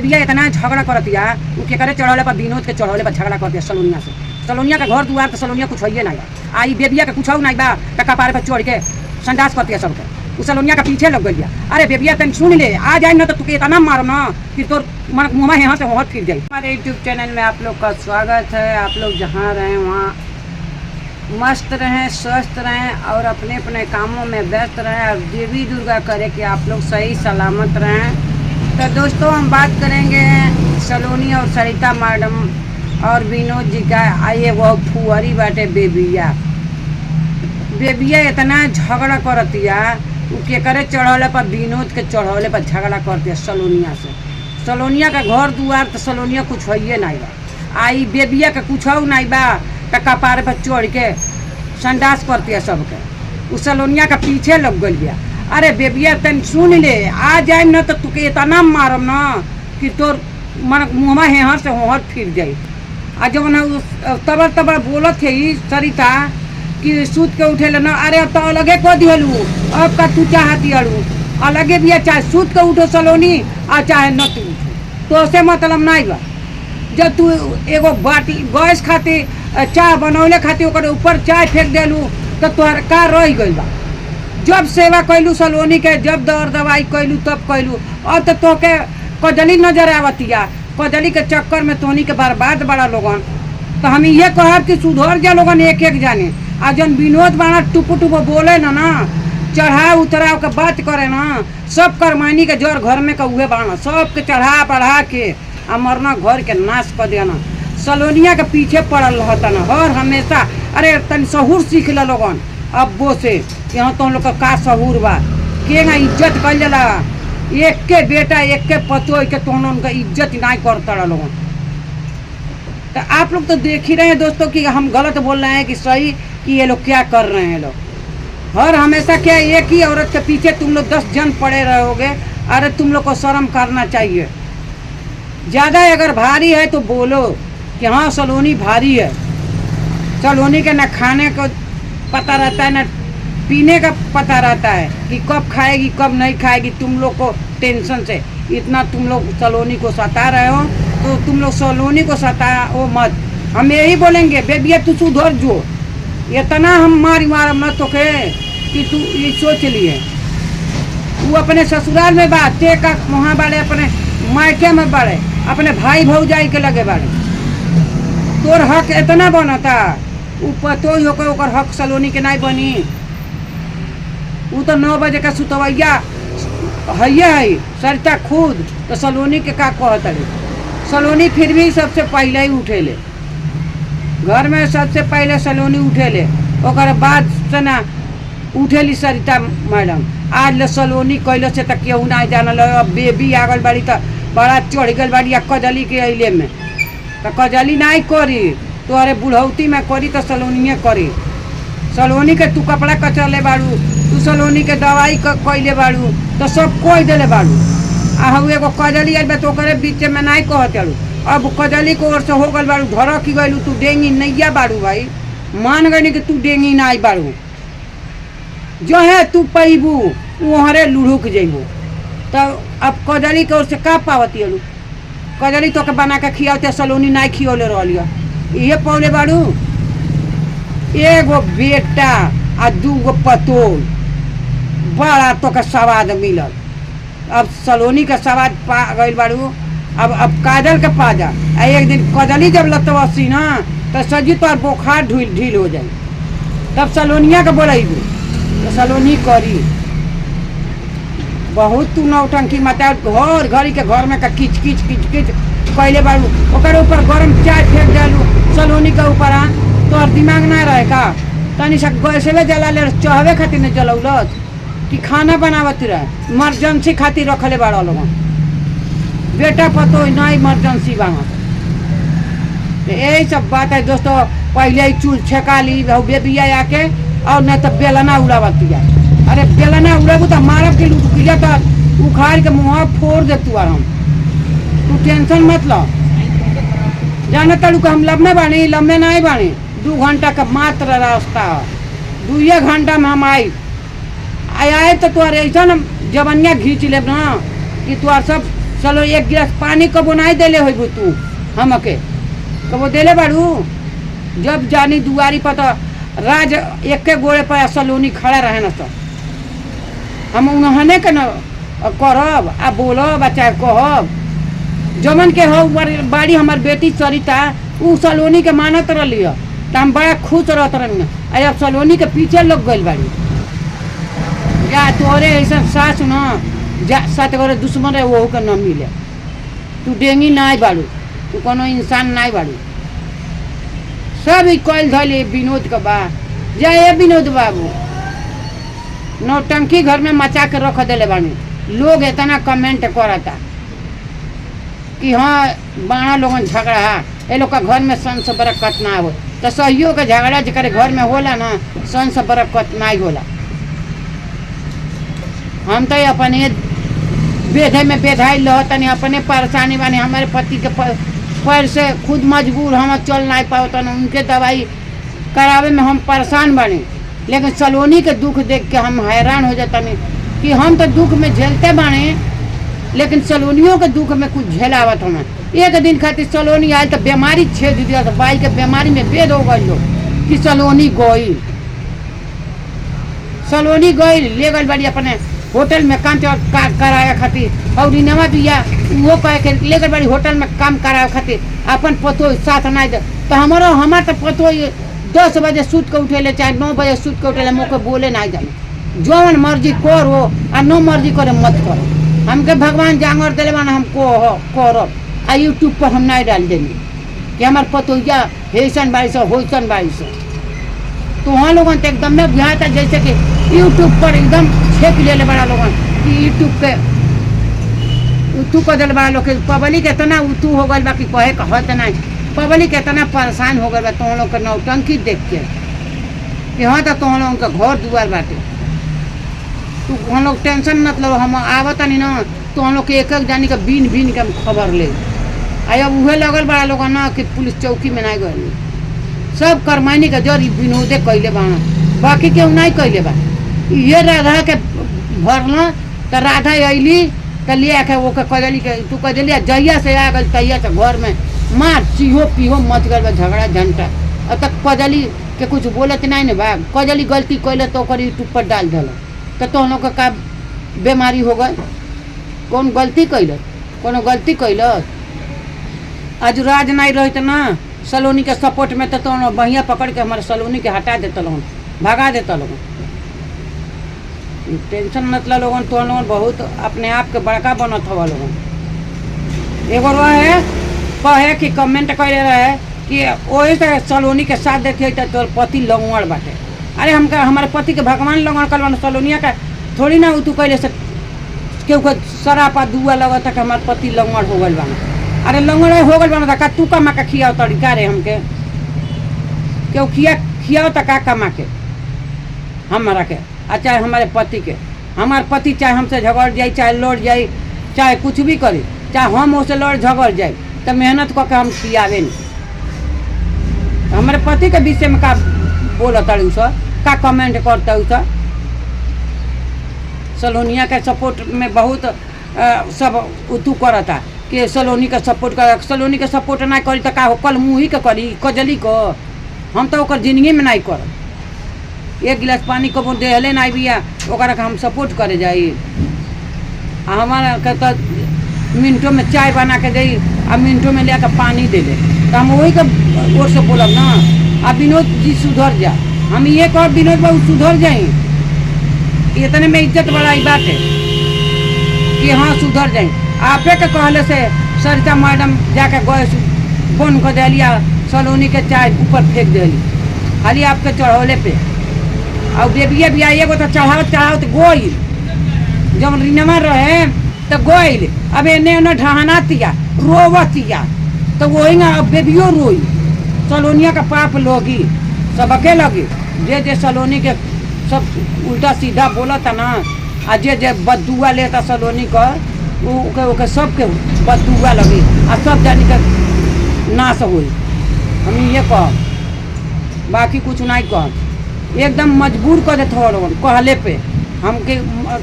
बेबिया इतना झगड़ा करतिया उ के करे चढ़ौले पर विनोद के चढ़ौले पर झगड़ा करतिया सलोनिया से। सलोनिया के घर दुआर तो सलोनिया कुछ होइए नहीं बा। आई बेबिया के कुछ नहीं बा त कपार पर चढ़ के संडास करतिया सबके। उ सलोनिया के पीछे लग गइया। अरे बेबिया तन सुन ले आ जाए ना तो तुके इतना मारो ना कि तोर मुंह में यहाँ से वहाँ फिर जाए। हमारे यूट्यूब चैनल में आप लोग का स्वागत है। आप लोग जहाँ रहें वहाँ मस्त रहें, स्वस्थ रहें और अपने अपने कामों में व्यस्त रहें और देवी दुर्गा करे कि आप लोग सही सलामत रहें। तो दोस्तों हम बात करेंगे सलोनी और सरिता मैडम और विनोद जी का। आइए वो फुहरी बाटे बेबिया। बेबिया इतना झगड़ा करतिया उ के करे चढ़ौले पर विनोद के चढ़ौले पर झगड़ा करतिया सलोनिया से। सलोनिया का घर दुआर तो सलोनिया कुछ होइए नहीं बा। आई बेबिया के कुछ नहीं बा त कपार पर चढ़ के संडास करतिया सबके। उ सलोनिया के पीछे लग गइल बिया। अरे बेबिया तन सुन ले आ जाए ना तो तुके इतना मारम ना कि तोर मुँह में यहाँ से वहाँ फिर जाए। आ जब ना तबर तबर बोलत है सरिता कि सूत के उठे ना। अरे अब तो अलगे को दिहलू अब का तू चाहती अड़ू अलगे भी चाहे सूत के उठो सलोनी आ चाहे न तू उठो तो से मतलब नहीं बा। जब तू एगो बाटी गैस खातिर चाय बनौले खातिर ओकर ऊपर चाय फेंक देलू तो तोहर का रह गइल बा। जब सेवा कैलू सलोनी के, जब दर दवाई कैलू तब कैलू। अब तो तोके कजली नजर आवतिया। कजली के चक्कर में तोहनी के बर्बाद बड़ा लोगन। तो हम ये कहब कि सुधर जा लोगन एक एक जाने। आ जन विनोद बाना टुपो टुपो बोले ना चढ़ा उतराव के बात करे ना सब करमानी के जर घर में का उहे बाना सबके चढ़ा बढ़ा के आ मरना घर के नाश कर देना। सलोनिया के पीछे पड़ल रहता ना हर हमेशा। अरे तन सहूर सीख ल लोगन अब वो से कि हाँ तुम लोग का सहूर बा केगा इज्जत कर लेला। एक के बेटा एक के पतो के तुम उनका इज्जत नहीं करता लोगन। तो आप लोग तो देख ही रहे हैं दोस्तों कि हम गलत बोल रहे हैं कि सही कि ये लोग क्या कर रहे हैं। लोग हर हमेशा क्या एक ही औरत के पीछे तुम लोग 10 जन पड़े रहोगे। अरे तुम लोग को शर्म करना चाहिए। ज़्यादा अगर भारी है तो बोलो कि हाँ सलोनी भारी है। सलोनी के न खाने को पता रहता है न पीने का पता रहता है कि कब खाएगी कब नहीं खाएगी। तुम लोग को टेंशन से इतना तुम लोग सलोनी को सता रहे हो तो तुम लोग सलोनी को सताओ मत। हम यही बोलेंगे बेबिया तू सुधर जो। इतना हम मारम न तो के कि तू ये सोच लिए वो अपने ससुराल में बाते का वहाँ बाड़े अपने मायके में बाड़े अपने भाई भौजाई के लगे बाड़े। तोर हक इतना बनता उ पतो ही होकर ओकर हक सलोनी के नहीं बनी। वो तो 9 बजे का सुतवैया है सरिता खुद तो सलोनी के का कहत रही। सलोनी फिर भी सबसे पहले ही उठेले घर में सबसे पहले सलोनी उठेले ओकर बाद से ना उठेली सरिता मैडम। आज ले सलोनी कैलो से तक केहू नहीं जानल। अब बेबी आ गल बाड़ी तो बड़ा चढ़ गल बाड़ी आ कजली के अइले में तो कजली नहीं करी तो अरे बुढ़ौती में करी तो सलोनिए करी। सलोनी के तू कपड़ा कचरले बाड़ू तू सलोनी के दवाई कैले बाड़ू तो सब कोई देले बाड़ू। आ एगो कजली आइल बा तो ओकरे बीच में नहीं कहत अड़ू। अब कजली को ओर से हो गल बाड़ू धर की गलू तू डेंगी नैया बाड़ू। भाई मान गई कि तू डेंगी नहीं बाड़ू। जो है तू पैबू वहरे लुढ़ुक जेबू। तो अब कजली के ओर से का पावती अड़ू। कजली तो के बना के खियाते सलोनी नहीं खियौले रहिए ये पौले बाड़ू। एगो बेटा आ 2 पतोल बड़ा तो का स्वाद मिलल। अब सलोनी का स्वाद पा गई बाड़ू। अब काजल के पा जा। एक दिन कजली जब लतवसी ना तो सजी तो बुखार ढील हो जाए तब सलोनिया के बोलेबू तो सलोनी करी। बहुत तू नौटंकी मचा घर घड़ी के घर में का किच किच किच किच कैले बाड़ू। ओकर ऊपर गरम चाय फेंक डालू सलोनी के ऊपर आ तो दिमाग ना रहे का तनी सा गैसवे जला ले चढ़वे खातिर नहीं जलौलत कि खाना बनावत रहे इमरजेंसी खातिर रखले बाड़ा लोग। बेटा पतो नहीं इमरजेंसी बांगा। यही सब बात है दोस्तों। पहले ही चूल छेका ली बेबिया आके और नहीं तो बेलना उड़ावतिया। अरे बेलना उड़ेबू तो मारब के लुटकिया तो उखाड़ के मुँह फोड़ दे तू आराम। तू टेंशन मत लो। जाने तड़ू हम लम्बे बानी लम्बे नहीं बानी 2 घंटा का मात्र रास्ता है। 2 घंटा में हम आए तो तुआर ऐसा जवनिया घींच ले ना कि तुआर सब चलो एक गिलास पानी कबो नहीं देले हो तू हमके कबो देले बाड़ू। जब जानी दुआरी पर तो राज एक गोड़े पर सलोनी खड़ा रहे न तो हम उन्हने के न करब आ बोलब आ चाहे कहब। जमन के हो बाड़ी हमार बेटी सरिता उ सलोनी के मानत रही तो हम बड़ा खुश रहत रही। अब सलोनी के पीछे लोग गइल बाड़ी। या तोरे ऐसा सास न जा सात गोरे दुश्मन रहे वो के न मिले। तू डेंगी नाई बाड़ू, तू कोनो इंसान नाई बाड़ू। सब कल धले विनोद के बा जाए विनोद बाबू नौटंकी घर में मचा के रख देले बानी। लोग इतना कमेंट करता कि हाँ बाणा लोगन झगड़ा ये लोग का घर में सन से बरकत ना हो। तो सहियों का झगड़ा जरे घर में होला ना सन से बरकत ना होला। हम तो अपने बेधे में बेधाई लहतनी अपने परेशानी बानी। हमारे पति के पैर से खुद मजबूर हम चल नहीं पावतन। उनके दवाई करावे में हम परेशान बानी। लेकिन सलोनी के दुख देख के हम हैरान हो जातनी कि हम तो दुख में झेलते बाने लेकिन सलोनियों के दुख में कुछ झेलावत हम। एक दिन खातिर सलोनी आए तो बीमारी छेद दिया तो बाई के बीमारी में बेद हो गई लोग कि सलोनी गई। सलोनी गई ले गई बड़ी अपने होटल में काम कराया खातिर और इनवा दिया वो कह के ले गई बड़ी होटल में काम कराया खातिर अपन पतो साथ नहीं दे। तो हमार तो पतो 10 बजे सूत के उठेले चाहे 9 बजे सूत के उठेले मोके बोले नहीं जाने। जौन मर्जी कर हो आ नो मर्जी करे मत करो। हमके भगवान जांगर दिले बाना हम करब आ यूट्यूब पर हम नहीं डाल देंगे कि हमार पतोहिया हेसन बाईस होसन बाईस। तो वहाँ लोगन तो एकदम में बुझाता जैसे कि यूट्यूब पर एकदम छेक ले बड़ा लोगन कि यूट्यूब पे उतू कर दिल बड़ा लोग पब्लिक इतना उतू हो गई बा कि कहे कहत नहीं। पब्लिक इतना परेशान हो गई बा तुम लोग के नौटंकी देख के कि हाँ तो तुम लोगों का घर दुआर बाटे। तू हम लोग टेंशन मतलब हम आवत नहीं ना तो हम लोग के एक जानी का बीन बीन के हम खबर ले। अब उहे लगल बड़ा लोग ना कि पुलिस चौकी में नहीं गए। सब करमानी का जर विनोदे कैले बाना बाकी केहू नहीं कैले बा। ये राधा के भरल तो राधा अली तो ले आके वो कजली के तू कजलिया जहिया से आ गई तहिया से घर में मार चीहो पीहो मच गल झगड़ा झंटा। अब तक कजली के कुछ बोलत नहीं न बा। कजली गलती कैले तो यूट्यूब पर डाल दिल तो हम लोग का बीमारी हो गई। कौन गलती कैलत कोनो गलती कैलत। आज राज नहीं रही ना सलोनी के सपोर्ट में तो बहिया पकड़ के हमारे सलोनी के हटा देता लोगन भगा देता लोगन। टेंशन मतलब लोगन तो लोगन बहुत अपने आप के बड़का बनत हवा लोगन। एगो रहे कहे कि कमेंट करे रहे कि वही से सलोनी के साथ देखे तो तोर पति लंगड़ बाटे। अरे हमका हमारे पति के भगवान लंगड़ कर सलोनिया का थोड़ी ना तू कैले से केहू के सरापा दुआ लगता कि हमारे पति लंगड़ हो गल बाना। अरे लंगड़े हो गल बाना का तू कमा के खियाओ तरीका रे हमके केहू खियाओ तो का कमा के हमारा के आ चाहे हमारे पति के। हमारे पति चाहे हमसे झगड़ जाए चाहे लौट जाए चाहे कुछ भी करे चाहे हम उससे लड़ झगड़ जाए तो मेहनत करके हम खियावे नहीं। हमारे पति के विषय में का बोलता का कमेंट करता सलोनिया के सपोर्ट में बहुत सब उतू करता कि सलोनी का सपोर्ट कर। सलोनी के सपोर्ट ना करी तो का हो कल मुँही के करी कजली को हम तो ओकर जिंदगी में नहीं कर। एक गिलास पानी को देहले नहीं बिया ओकरा के हम सपोर्ट करे जाई। हमारा के तो मिनटों में चाय बना के दी आ मिनटों में ले पानी दे दे तो हम वही के ओर से बोलब ना। अब विनोद जी सुधर जा हम ये कह विनोद बाबू सुधर जाई। इतने में इज्जत बढ़ाई बात है कि हाँ सुधर जाई। आपे के कहले से सरिता मैडम जाके गैस बंद कर दिलिया सलोनी के चाय ऊपर फेंक दिली खाली आपके चढ़ौले पे। और बेबिया भी आई एगो तो चढ़ावत गोइल जब रिनमा रहे तो गोइल। अब एने ओने ढहाना तिया रोवतिया तो वही ना अब बेबियो रोई। सलोनिया का पाप लोगी सबके लगी जे सलोनी के सब उल्टा सीधा बोला था ना आ जे बदुआ लेता सलोनी का ओके सबके बदुआ लगी आ सब जानी का नाश हुई। हम ये कह बाकी कुछ नहीं कह एकदम मजबूर कर देते लोगन कहले पे हमके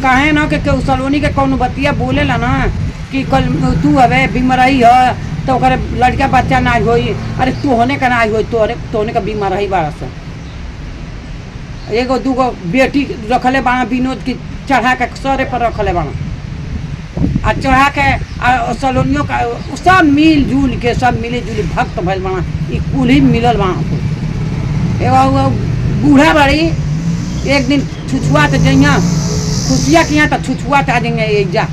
कहे ना कि सलोनी के कौन बतिया बोलेला ना कि कल तू हवे बीमारी है तो ओकरे लड़का बच्चा ना होई। अरे तू होने का ना होई तोहने का बीमारी बाड़ा सन। एगो दूगो बेटी रखले बाड़ा विनोद की चढ़ा के सरे पर रखले बाड़ा आ चढ़ा के सलोनियों का सब मिल जुल के सब मिली जुली भक्त भइल बाड़ा। ई कुल ही मिलल बाड़ा। एगो बूढ़ा बड़ी एक दिन छुछुआ तो जइया खुशिया किया तो छुछुआ तो आ जाएंगे एजा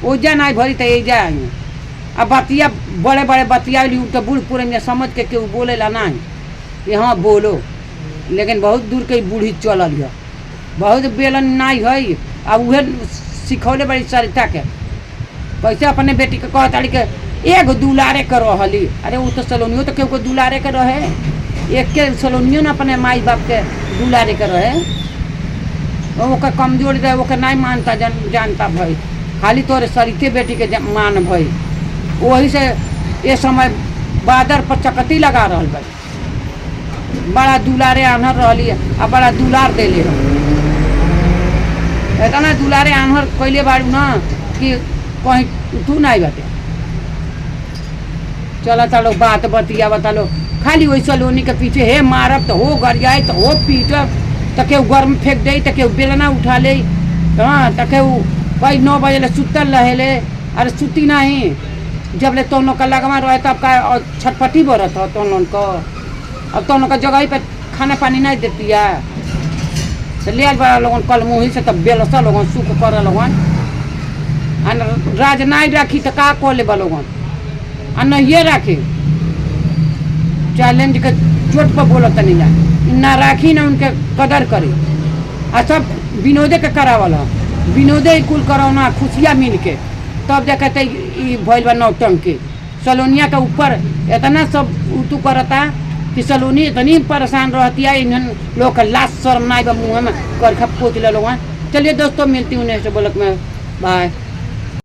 ओजा ना भरी तो एजा आई। अब बतिया बड़े बड़े बतिया ली तो बूढ़ पूरे में समझ के केहू बोलेला नहीं कि हाँ बोलो। लेकिन बहुत दूर के बूढ़ी चलल है बहुत बेलन नहीं है। अब उहे सिखौले बड़ी सरिता के कैसे अपने बेटी के कह ताड़ी के एगो दुलारे कर रहली। अरे वो तो सलोनियो तो केहू को दुलारे के रहे एक के सलोनियो ना अपने माई बाप के दुलारे के रहे। ओकर कमजोर रहे ओकर नहीं मानता जानता भाई खाली तोरे सरिते बेटी के मान भाई। वही से ये समय बादर पर चकती लगा रहा भाई। बड़ा दुलारे आन्हर रहली आ बड़ा दुलार देले इतना दुलारे आन्हर कैले बाड़ू ना कि कहीं तू नहीं बाटे। चला चलो बात बतिया बतालो खाली वही सलोनी के पीछे हे मारब तो हो गरियाए तो हो पीटब तो केहू गर्म फेंक दे तो केहू बेलना उठा ले। हाँ तो केहू भाई 9 बजे ले सुतल रहेले। अरे सुती नहीं जब ले तोनों का लगवा रहे तब का छटपटी बरत हो तोनों को। अब तोनों का जगह पे खाना पानी नहीं देती है तो ले बड़ा लोगन कल मुँही से तब बेलसा लोगन सुख कर लोगन राज नहीं राखी तो का कह ले लोगन आ नहीं राखी चैलेंज के चोट पर बोलत नहीं जा ना राखी ना उनके कदर करी। आ सब विनोदे के करावल विनोदे कुल करौना खुशियाँ मिल के तब जा कहते भइल बा नौटंकी। सलोनिया के ऊपर इतना सब उतू करता कि सलोनी इतनी परेशान रहती है इन लोग का लाश शर्म ना मुँह में करखा पोत लोग। चलिए दोस्तों मिलती हूँ नेक्स्ट ब्लॉग में बाय।